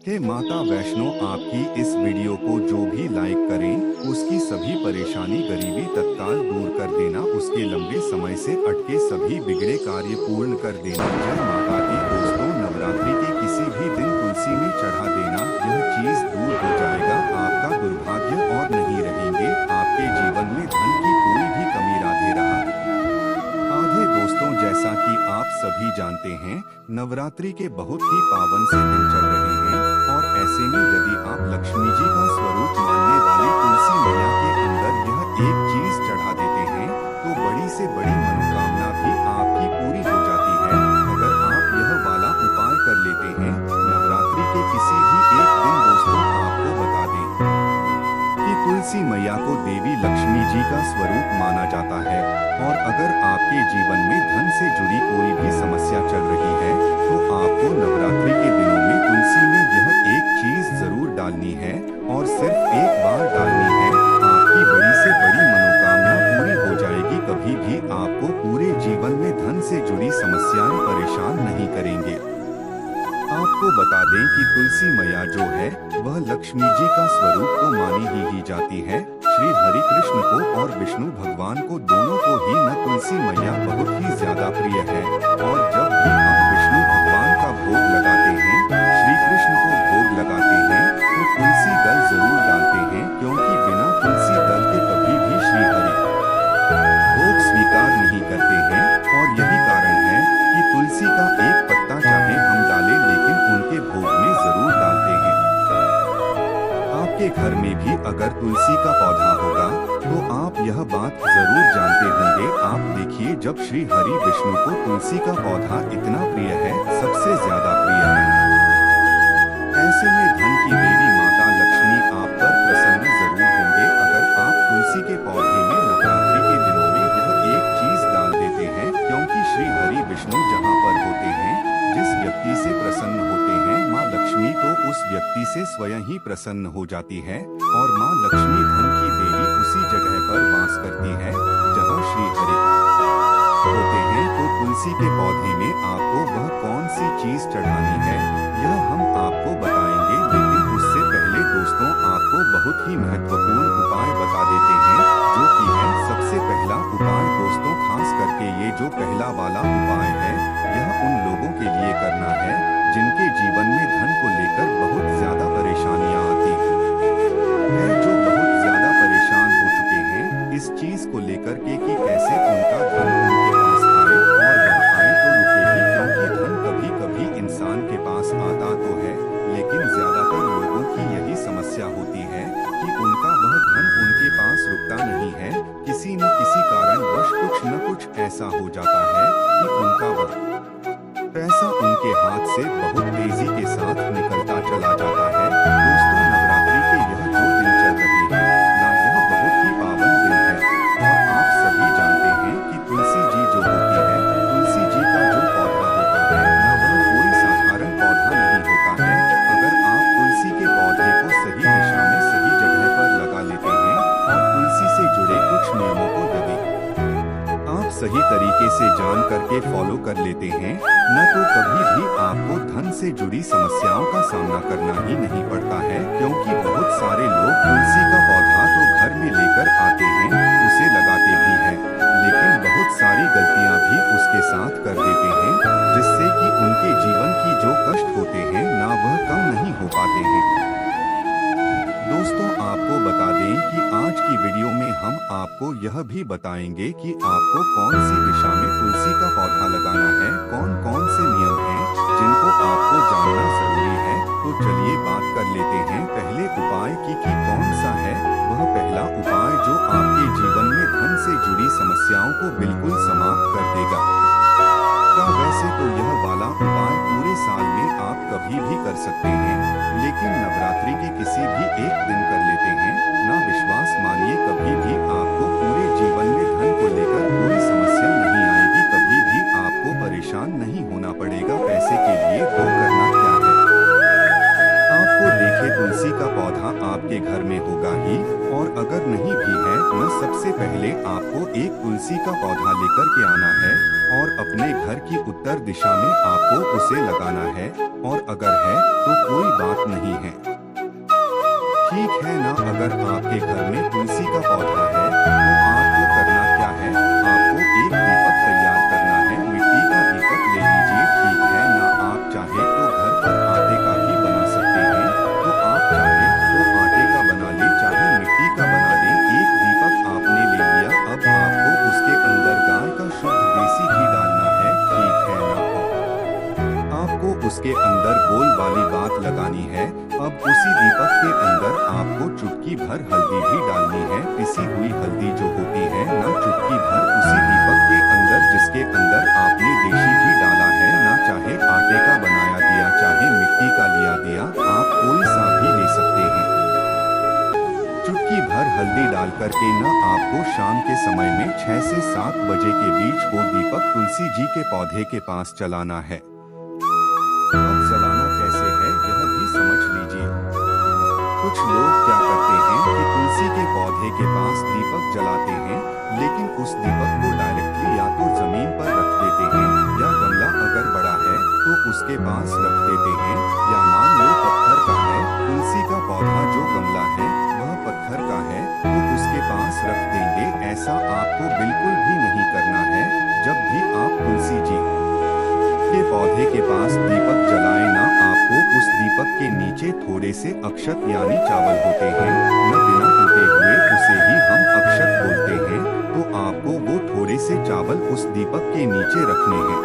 हे माता वैष्णो, आपकी इस वीडियो को जो भी लाइक करें उसकी सभी परेशानी गरीबी तत्काल दूर कर देना, उसके लंबे समय से अटके सभी बिगड़े कार्य पूर्ण कर देना। जय माता दी। दोस्तों, नवरात्रि के किसी भी दिन तुलसी में चढ़ा देना, यह चीज दूर हो जाएगा आपका दुर्भाग्य और नहीं रहेंगे आपके जीवन में धन की कोई भी कमी राधे रहा आधे। दोस्तों, जैसा कि आप सभी जानते हैं, नवरात्रि के बहुत ही पावन से दिन चल रहे हैं और ऐसे में यदि आप लक्ष्मी जी का स्वरूप मानने वाली तुलसी मैया के अंदर यह एक चीज चढ़ा देते हैं तो बड़ी से बड़ी मनोकामना भी आपकी पूरी हो जाती है। अगर आप यह वाला उपाय कर लेते हैं नवरात्रि के किसी भी एक दिन, दोस्तों आपको बता दें कि तुलसी मैया को देवी लक्ष्मी जी का स्वरूप माना जाता है और अगर आपके जीवन में धन से जुड़ी कोई भी समस्या चल रही है तो आपको नवरात्रि के दिनों में तुलसी में यह एक चीज जरूर डालनी है और सिर्फ एक बार डालनी है। आपकी बड़ी से बड़ी मनोकामना पूरी हो जाएगी। कभी भी आपको पूरे जीवन में धन से जुड़ी समस्याएं परेशान नहीं करेंगे। आपको बता दें कि तुलसी मैया जो है वह लक्ष्मी जी का स्वरूप तो मानी ही जाती है। श्री हरि कृष्ण को और विष्णु भगवान को दोनों को ही न तुलसी मैया बहुत ही ज्यादा प्रिय है और जब भी आप विष्णु भगवान का भोग लगाते हैं, श्री कृष्ण को भोग लगाते हैं तो तुलसी दल जरूर डालते हैं, क्योंकि बिना तुलसी दल के कभी भी श्री हरि भोग स्वीकार नहीं करते हैं। और यही कारण है कि तुलसी का एक पत्ता चाहे हम डालें लेकिन उनके भोग में जरूर डालते हैं। आपके घर में भी अगर तुलसी का पौधा होगा तो आप यह बात जरूर जानते होंगे। आप देखिए, जब श्री हरि विष्णु को तुलसी का पौधा इतना प्रिय है, सबसे ज्यादा प्रिय है, ऐसे में धन की देवी माता लक्ष्मी आप पर प्रसन्न जरूर होंगे। अगर आप तुलसी के पौधे में नवरात्रि के दिनों में यह एक चीज डाल देते हैं, क्योंकि श्री हरि विष्णु जहाँ पर होते हैं, जिस व्यक्ति से प्रसन्न होते हैं माँ लक्ष्मी, तो उस व्यक्ति से स्वयं ही प्रसन्न हो जाती है और माँ लक्ष्मी धन की देवी उसी जगह पर वास करती है जहाँ श्री हरि होते हैं। तो तुलसी के पौधे में आपको वह कौन सी चीज चढ़ानी है यह हम आपको बताएंगे, लेकिन उससे पहले दोस्तों आपको बहुत ही महत्वपूर्ण उपाय बता देते हैं, जो कि है सबसे पहला उपाय। दोस्तों, खास करके ये जो पहला वाला उपाय है यह उन लोगों के लिए करना है जिनके जीवन में धन को लेकर बहुत ज्यादा परेशानियां आती है, जो बहुत ज्यादा परेशान हो चुके हैं इस चीज को लेकर के कि कैसे उनका धन उनके पास आए और वह आए तो रुकेगी, क्योंकि धन कभी कभी इंसान के पास आता तो है लेकिन ज्यादातर लोगों की यही समस्या होती है कि उनका वह धन उनके पास रुकता नहीं है। किसी न किसी कारणवश कुछ न कुछ ऐसा हो जाता है कि उनका वह पैसा उनके हाथ से बहुत तेजी के साथ निकलता चला जाता है। दोस्तों, नवरात्रि के यह जो दिन चल रहे हैं ना, यह बहुत ही पावन दिन है और आप सभी जानते हैं कि तुलसी जी जो होती है, तुलसी जी का जो पौधा होता है ना, वह कोई साधारण पौधा नहीं होता है। अगर आप तुलसी के पौधे को सही दिशा में सही जगह पर लगा लेते हैं और तुलसी से जुड़े कुछ नियमों को यदि आप सही तरीके से जान करके फॉलो कर लेते हैं न, तो कभी भी आपको धन से जुड़ी समस्याओं का सामना करना ही नहीं पड़ता है। क्योंकि बहुत सारे लोग तुलसी का पौधा तो घर में लेकर आते हैं, उसे लगाते भी हैं, लेकिन बहुत सारी गलतियां भी उसके साथ कर देते हैं, जिससे कि उनके जीवन की जो कष्ट होते हैं ना, वह कम नहीं हो पाते हैं। दोस्तों, आपको बता दें कि आज की वीडियो में हम आपको यह भी बताएंगे कि आपको कौन सी दिशा में तुलसी का पौधा लगाना है, कौन कौन से नियम हैं जिनको आपको जानना जरूरी है। तो चलिए बात कर लेते हैं पहले उपाय की कि कौन सा है वह पहला उपाय जो आपके जीवन में धन से जुड़ी समस्याओं को बिल्कुल समाप्त कर देगा। वैसे तो यह वाला उपाय पूरे साल में आप कभी भी कर सकते हैं, लेकिन नवरात्रि के किसी भी एक दिन कर लेते हैं ना, विश्वास मानिए कभी भी आपको पूरे जीवन में धन को लेकर कोई समस्या नहीं आएगी, कभी भी आपको परेशान नहीं होना पड़ेगा पैसे के लिए। तो करना क्या है, आपको देखे तुलसी का पौधा आपके घर में होगा ही और अगर नहीं भी है न, सबसे पहले आपको एक तुलसी का पौधा लेकर के आना है और अपने घर की उत्तर दिशा में आपको उसे लगाना है, और अगर है तो कोई बात नहीं है, ठीक है ना। अगर आपके घर में तुलसी का पौधा है तो आपको करना क्या है, आपको एक दीपक तैयार करना है, मिट्टी का दीपक ले लीजिए, ठीक है ना। आप चाहे तो घर पर आटे का भी बना सकते हैं, तो आप चाहे तो आटे का बना ले, चाहे मिट्टी का बना ले। एक दीपक आपने ले लिया, अब आपको उसके अंदर गाय का शुद्ध देसी घी डालना है, ठीक है ना। आपको उसके अंदर गोल वाली बात लगानी है। अब उसी दीपक के अंदर आपको चुटकी भर हल्दी भी डालनी है, पिसी हुई हल्दी जो होती है ना, चुटकी भर उसी दीपक के अंदर जिसके अंदर आपने देसी घी डाला है ना, चाहे आटे का बनाया दिया, चाहे मिट्टी का लिया दिया, आप कोई सा भी ले सकते हैं। चुटकी भर हल्दी डाल करके ना आपको शाम के समय में 6 से 7 बजे के बीच वो दीपक तुलसी जी के पौधे के पास जलाना है। अब जलाना कैसे है यह भी समझ लीजिए। कुछ लोग क्या करते हैं कि तुलसी के पौधे के पास दीपक जलाते हैं, लेकिन उस दीपक को डायरेक्टली या तो जमीन पर रख देते हैं, या गमला अगर बड़ा है तो उसके पास रख देते हैं, या मान लो पत्थर का है, तुलसी का पौधा जो गमला है वह पत्थर का है तो उसके पास रख देंगे। ऐसा आपको बिल्कुल भी नहीं करना है। जब भी आप तुलसी जी के पौधे के पास दीपक जलाए ना, आपको उस दीपक के नीचे थोड़े से अक्षत यानी चावल होते हैं न, बिना टूटे हुए, उसे ही हम अक्षत बोलते हैं, तो आपको वो थोड़े से चावल उस दीपक के नीचे रखने हैं।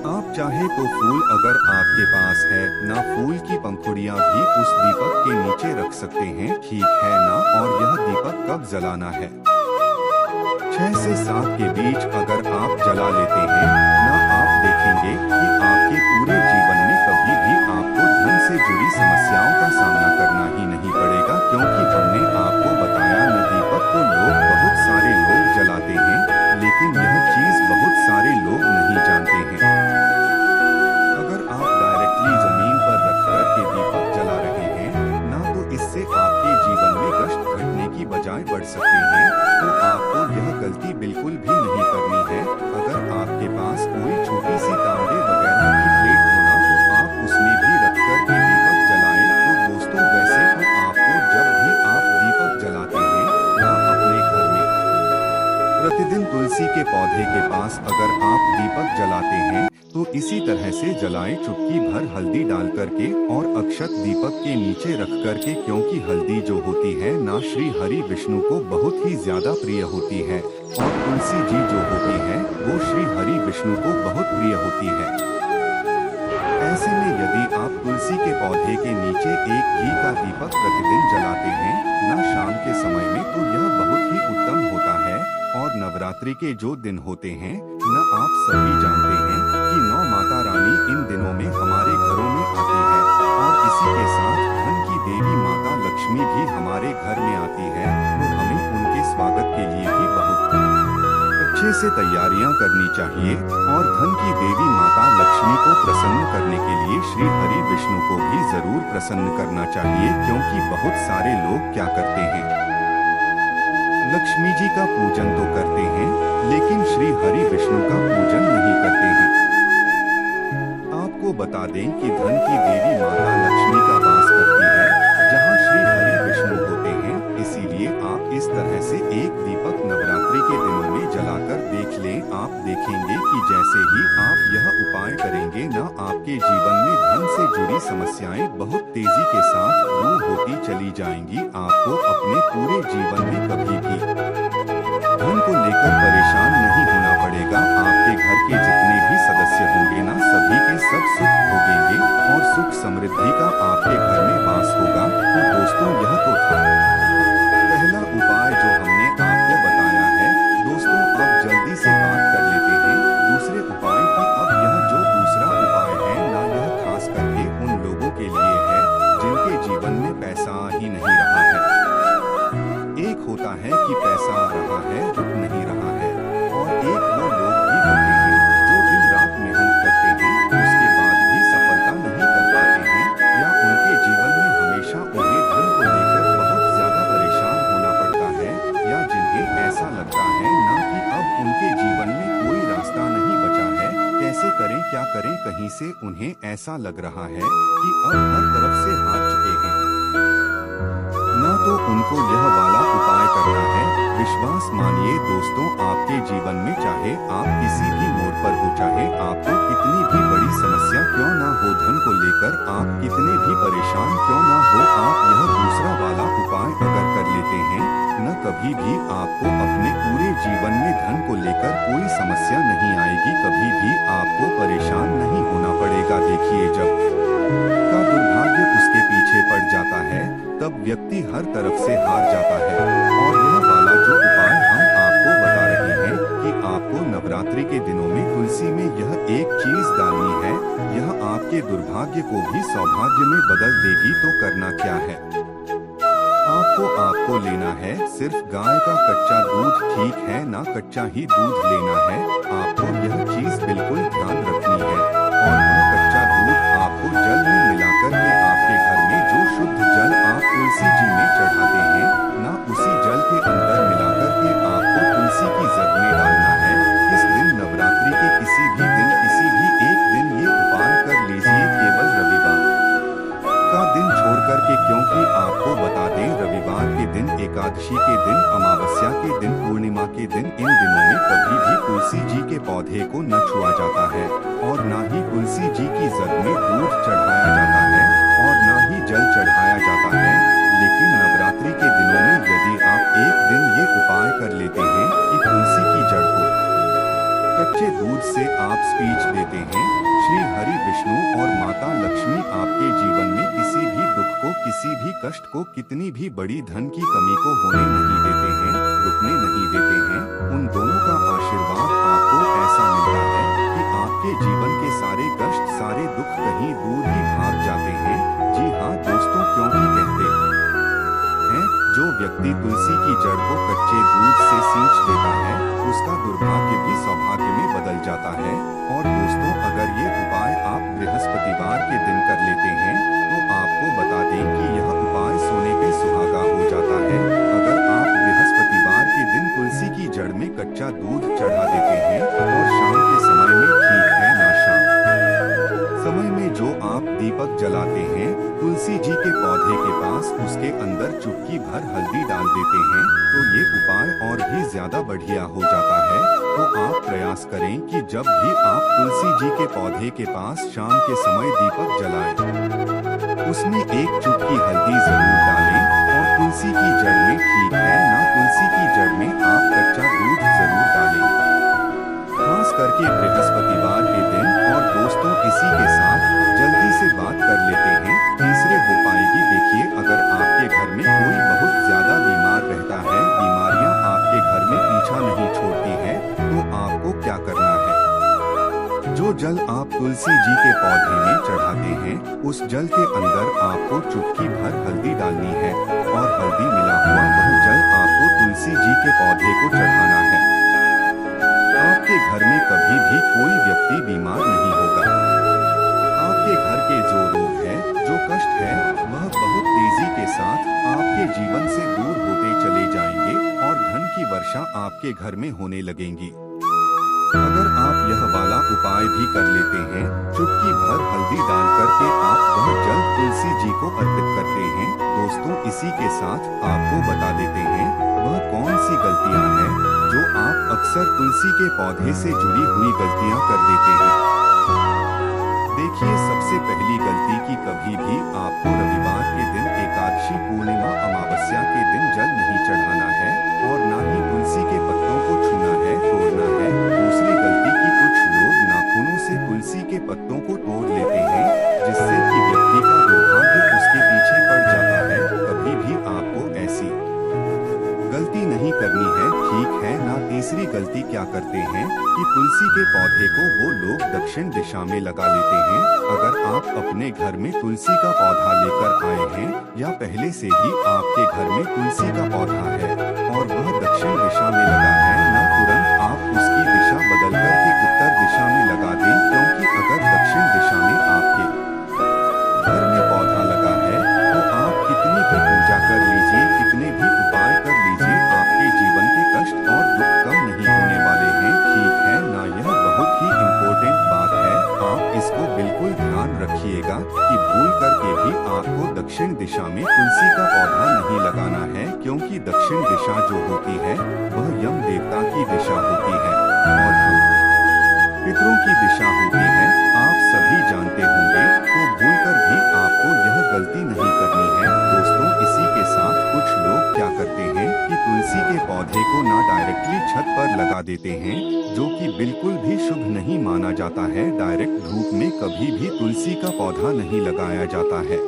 आप चाहे तो फूल अगर आपके पास है ना, फूल की पंखुड़ियाँ भी उस दीपक के नीचे रख सकते हैं, ठीक है ना। और यह दीपक कब जलाना है, 6 से 7 के बीच अगर आप जला लेते हैं ना, आप देखेंगे कि आपके पूरे जीवन में कभी भी आपको धन से जुड़ी समस्याओं का सामना करना ही नहीं पड़ेगा, क्योंकि हमने आपको बताया न, दीपक तो लोग बहुत सारे लोग जलाते हैं, लेकिन यह चीज बहुत सारे लोग नहीं जानते हैं। अगर आप डायरेक्टली जमीन पर रख कर के दीपक जला रहे हैं ना, तो इससे आपके जीवन में कष्ट घटने की बजाय बढ़ सकते हैं, तो आपको यह गलती बिल्कुल भी नहीं करनी है। अगर आपके पास कोई छोटी सी तांबे वगैरह की प्लेट होना, तो आप उसमें भी रख कर के दीपक जलाएं। तो दोस्तों, वैसे तो आपको जब भी आप दीपक जलाते हैं ना अपने घर में, प्रतिदिन तुलसी के पौधे के पास अगर आप दीपक जलाते हैं तो इसी तरह से जलाएं, चुटकी भर हल्दी डाल करके और अक्षत दीपक के नीचे रख करके, क्योंकि हल्दी जो होती है ना, श्री हरि विष्णु को बहुत ही ज्यादा प्रिय होती है, और तुलसी जी जो होती है वो श्री हरि विष्णु को बहुत प्रिय होती है। ऐसे में यदि आप तुलसी के पौधे के नीचे एक घी का दीपक प्रतिदिन जलाते हैं ना शाम के समय में, तो यह बहुत ही उत्तम होता है। और नवरात्रि के जो दिन होते हैं न, आप सभी जानते हैं कि 9 माता रानी इन दिनों में हमारे घरों में आती है, और इसी के साथ धन की देवी माता लक्ष्मी भी हमारे घर में आती है, तो हमें उनके स्वागत के लिए भी बहुत अच्छे से तैयारियां करनी चाहिए। और धन की देवी माता लक्ष्मी को प्रसन्न करने के लिए श्री हरि विष्णु को भी जरूर प्रसन्न करना चाहिए, क्योंकि बहुत सारे लोग क्या करते हैं, लक्ष्मी जी का पूजन तो करते हैं लेकिन श्री हरि विष्णु का पूजन नहीं करते हैं। आपको बता दें कि धन की देवी माता लक्ष्मी का वास करती है जहां श्री हरि विष्णु होते हैं, इसीलिए आप इस तरह से एक दीपक नवरात्रि के दिनों में जलाकर देख लें। आप देखेंगे कि जैसे ही आप यह उपाय करेंगे ना, आपके जीवन में धन से जुड़ी समस्याएं बहुत तेजी के साथ दूर होती चली जाएंगी। आपको अपने पूरे जीवन में कभी भी धन को लेकर परेशान नहीं होना पड़ेगा। आपके घर के जितने भी सदस्य होंगे ना, सभी के सब सुख भोगेंगे और सुख समृद्धि का आपके घर में वास होगा। तो दोस्तों, यह तो था पहला उपाय जो हमने आपको बताया है। दोस्तों, अब जल्दी से बात कर लेते हैं दूसरे उपाय की। अब यह जो दूसरा उपाय है ना, यह खास करके उन लोगों के लिए है जिनके जीवन में पैसा ही नहीं रहा है। एक होता है कि पैसा आ रहा है, रुक नहीं रहा है, और एक वो लोग भी होते हैं जो दिन रात मेहनत करते हैं, उसके बाद भी सफलता नहीं कर पाते हैं। ऐसा लग रहा है कि अब हर तरफ से हार चुके हैं। ना तो उनको यह वाला उपाय करना है। विश्वास मानिए दोस्तों, आपके जीवन में चाहे आप किसी भी मोड़ पर हो, चाहे आपको कितनी भी बड़ी समस्या क्यों ना हो, धन को लेकर आप कितने भी परेशान क्यों ना हो, आप यह दूसरा वाला उपाय अगर कर लेते हैं, न कभी भी आपको अपने पूरे जीवन में धन को लेकर कोई समस्या नहीं आएगी, कभी भी आपको परेशान नहीं होना पड़ेगा। देखिए, जब का दुर्भाग्य उसके पीछे पड़ जाता है तब व्यक्ति हर तरफ से हार जाता है। और यह वाला जो उपाय हम आपको बता रहे हैं कि आपको नवरात्रि के दिनों में तुलसी में यह एक चीज डालनी है, यह आपके दुर्भाग्य को भी सौभाग्य में बदल देगी। तो करना क्या है, आपको लेना है सिर्फ गाय का कच्चा दूध, ठीक है ना, कच्चा ही दूध लेना है। आपको यह चीज बिल्कुल ध्यान रखनी है। और वह कच्चा दूध आपको जल में मिलाकर के आपके घर में जो शुद्ध जल आप तुलसी जी में चढ़ाते हैं ना, उसी जल के अंदर मिलाकर के आपको तुलसी की जड़ में डालना है। इस दिन नवरात्रि के किसी भी दिन, किसी भी एक दिन ये उपाय कर लीजिए, केवल रविवार का दिन छोड़ करके, क्योंकि आपको बता दें रविवार के दिन, एकादशी के दिन, अमावस्या के दिन, पूर्णिमा के दिन, इन दिनों में कभी भी तुलसी जी के पौधे को न छुआ जाता है और न ही तुलसी जी की जड़ में दूध चढ़ाया जाता है और न ही जल चढ़ाया जाता है। लेकिन नवरात्रि के दिनों में यदि आप एक दिन ये उपाय कर लेते हैं कि तुलसी की जड़ को कच्चे दूध से आप स्पीच देते हैं, श्री हरि विष्णु और माता लक्ष्मी आपके जीवन में किसी भी दुख को, किसी भी कष्ट को, कितनी भी बड़ी धन की कमी को होने नहीं देते हैं, रुकने नहीं देते हैं। उन दोनों का आशीर्वाद आपको ऐसा मिलता है कि आपके जीवन के सारे कष्ट, सारे दुख कहीं दूर ही भाग जाते हैं। जी हाँ दोस्तों, क्योंकि कहते हैं जो व्यक्ति तुलसी की जड़ को कच्चे दूध से सींच देता है, उसका दुर्भाग्य भी सौभाग्य में बदल जाता है। और दोस्तों, अगर ये उपाय आप बृहस्पतिवार के दिन कर लेते हैं तो आपको बता दें कि यह उपाय सोने पे सुहागा हो जाता है। अगर आप बृहस्पतिवार के दिन तुलसी की जड़ में कच्चा दूध चढ़ा देते हैं और शाम के समय में, ठीक है ना, शाम समय में जो आप दीपक जलाते हैं तुलसी जी के पौधे के पास, उसके अंदर चुटकी भर हल्दी डाल देते हैं, तो ये उपाय और भी ज्यादा बढ़िया हो जाता है। तो आप प्रयास करें कि जब भी आप तुलसी जी के पौधे के पास शाम के समय दीपक जलाएं, उसमें एक चुटकी हल्दी जरूर डालें। और तुलसी की जड़ में, ठीक है ना, तुलसी की जड़ में आप कच्चा दूध जरूर डालें, खास करके बृहस्पतिवार के दिन। और दोस्तों, इसी के साथ जल्दी से बात कर लेते हैं तीसरे उपाय की। देखिए, अगर आपके घर में कोई बहुत ज्यादा बीमार रहता है, बीमारियां आपके घर में पीछा नहीं छोड़ती है, तो आपको क्या करना है, जो जल आप तुलसी जी के पौधे में चढ़ाते हैं, उस जल के अंदर आपको चुटकी भर हल्दी डालनी है और हल्दी मिला हुआ वह जल आपको तुलसी जी के पौधे को चढ़ाना है। आपके घर में कभी भी कोई व्यक्ति बीमार नहीं होगा। आपके घर के जो रोग है, जो कष्ट है, वह बहुत तेजी के साथ आपके जीवन से दूर होते चले जाएंगे और धन की वर्षा आपके घर में होने लगेंगी। अगर आप यह वाला उपाय भी कर लेते हैं, चुटकी भर हल्दी डाल करके आप वह जल तुलसी जी को अर्पित करते हैं, दोस्तों इसी के साथ आपको बता देते हैं वह कौन सी गलतियां हैं जो आप अक्सर तुलसी के पौधे से जुड़ी हुई गलतियां कर देते हैं। देखिए, सबसे पहली गलती कि कभी भी आपको रविवार के दिन, एकादशी, पूर्णिमा, अमावस्या के दिन जल नहीं चढ़ाना है और न ही तुलसी के पत्तों को छूना है, तोड़ना है। दूसरी गलती कि कुछ लोग नाखूनों से तुलसी के पत्तों को तोड़ लेते हैं, जिससे कि व्यक्ति का दुर्भाग्य उसके पीछे पड़ जाता है। कभी भी आपको ऐसी गलती नहीं करनी है, ठीक है ना। तीसरी गलती क्या करते हैं कि तुलसी के पौधे को वो लोग दक्षिण दिशा में लगा लेते हैं। अगर आप अपने घर में तुलसी का पौधा लेकर आए हैं या पहले से ही आपके घर में तुलसी का पौधा है और वह दक्षिण दिशा में लगा है, न तुरंत आप उसकी दिशा बदल करके उत्तर दिशा में लगा दें, क्योंकि अगर दक्षिण दिशा में आपके घर में पौधा लगा है तो आप कितनी भी पूजा कर लीजिए, कितने भी उपाय कर लीजिए, आपके जीवन के कष्ट और दुख कम नहीं होने वाले हैं, ठीक है ना। यह बहुत ही इम्पोर्टेंट बात है, आप इसको बिल्कुल ध्यान रखिए। दक्षिण दिशा में तुलसी का पौधा नहीं लगाना है, क्योंकि दक्षिण दिशा जो होती है वह यम देवता की दिशा होती है और हम पितरों की दिशा होती है। आप सभी जानते होंगे, तो भूलकर भी आपको यह गलती नहीं करनी है। दोस्तों, इसी के साथ कुछ लोग क्या करते हैं कि तुलसी के पौधे को ना डायरेक्टली छत पर लगा देते हैं, जो कि बिल्कुल भी शुभ नहीं माना जाता है। डायरेक्ट धूप में कभी भी तुलसी का पौधा नहीं लगाया जाता है।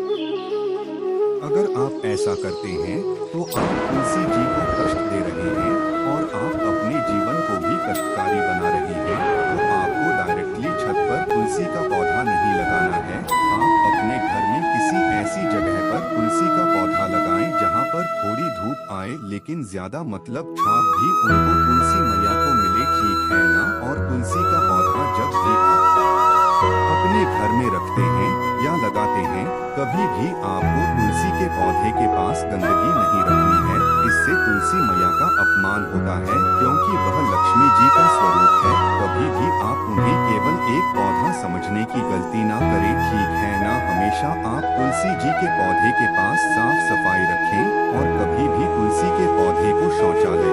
अगर आप ऐसा करते हैं तो आप तुलसी जी को कष्ट दे रहे हैं और आप अपने जीवन को भी कष्टकारी बना रहे हैं। तो आपको डायरेक्टली छत पर तुलसी का पौधा नहीं लगाना है। आप अपने घर में किसी ऐसी जगह पर तुलसी का पौधा लगाएं जहां पर थोड़ी धूप आए, लेकिन ज्यादा मतलब छाप भी उनको तुलसी मैया को मिले, ठीक है ना। और तुलसी का पौधा जब भी अपने घर में रखते हैं या लगाते हैं, कभी भी आपको तुलसी के पौधे के पास गंदगी नहीं रखनी है। इससे तुलसी मैया का अपमान होता है, क्योंकि वह लक्ष्मी जी का स्वरूप है। कभी भी आप उन्हें केवल एक पौधा समझने की गलती ना करें, ठीक है ना। हमेशा आप तुलसी जी के पौधे के पास साफ सफाई रखें और कभी भी तुलसी के पौधे को शौचालय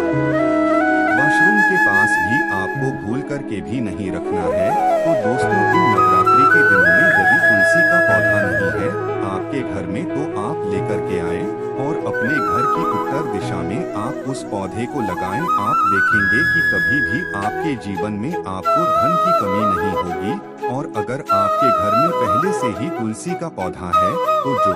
वॉशरूम के पास भी आपको भूल करके भी नहीं रखना है। तो दोस्तों, इन नवरात्रि के दिनों में यदि तुलसी का पौधा नहीं है आपके घर में, तो आप लेकर के आए और अपने घर की उत्तर दिशा में आप उस पौधे को लगाएं। आप देखेंगे कि कभी भी आपके जीवन में आपको धन की कमी नहीं होगी। और अगर आपके घर में पहले से ही तुलसी का पौधा है, तो जो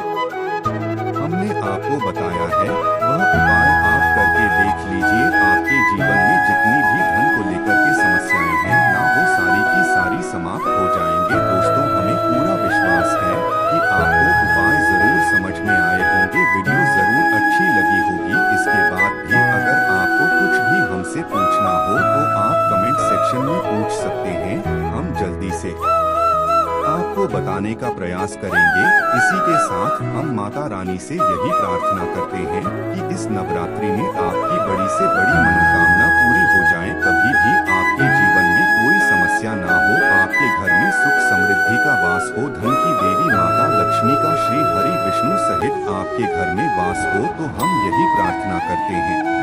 हमने आपको बताया है वह उपाय आप करके देख लीजिए। आपके जीवन में जितनी भी धन को लेकर के समस्याएं हैं ना, वो सारी की सारी समाप्त हो जाएंगे। दोस्तों, हमें पूरा विश्वास है कि आपको उपाय जरूर समझ में आए होंगे। वीडियो जरूर अच्छी लगी होगी। इसके बाद भी अगर आपको कुछ भी हमसे पूछना हो तो आप कमेंट सेक्शन में पूछ सकते हैं। हम जल्दी से आपको बताने का प्रयास करेंगे। इसी के साथ हम माता रानी से यही प्रार्थना करते हैं कि इस नवरात्रि में आपकी बड़ी से बड़ी मनोकामना पूरी हो जाए। कभी भी आपके जीवन में कोई समस्या ना हो, आपके घर में सुख समृद्धि का वास हो, धन की देवी माता लक्ष्मी का श्री हरि विष्णु सहित आपके घर में वास हो। तो हम यही प्रार्थना करते हैं।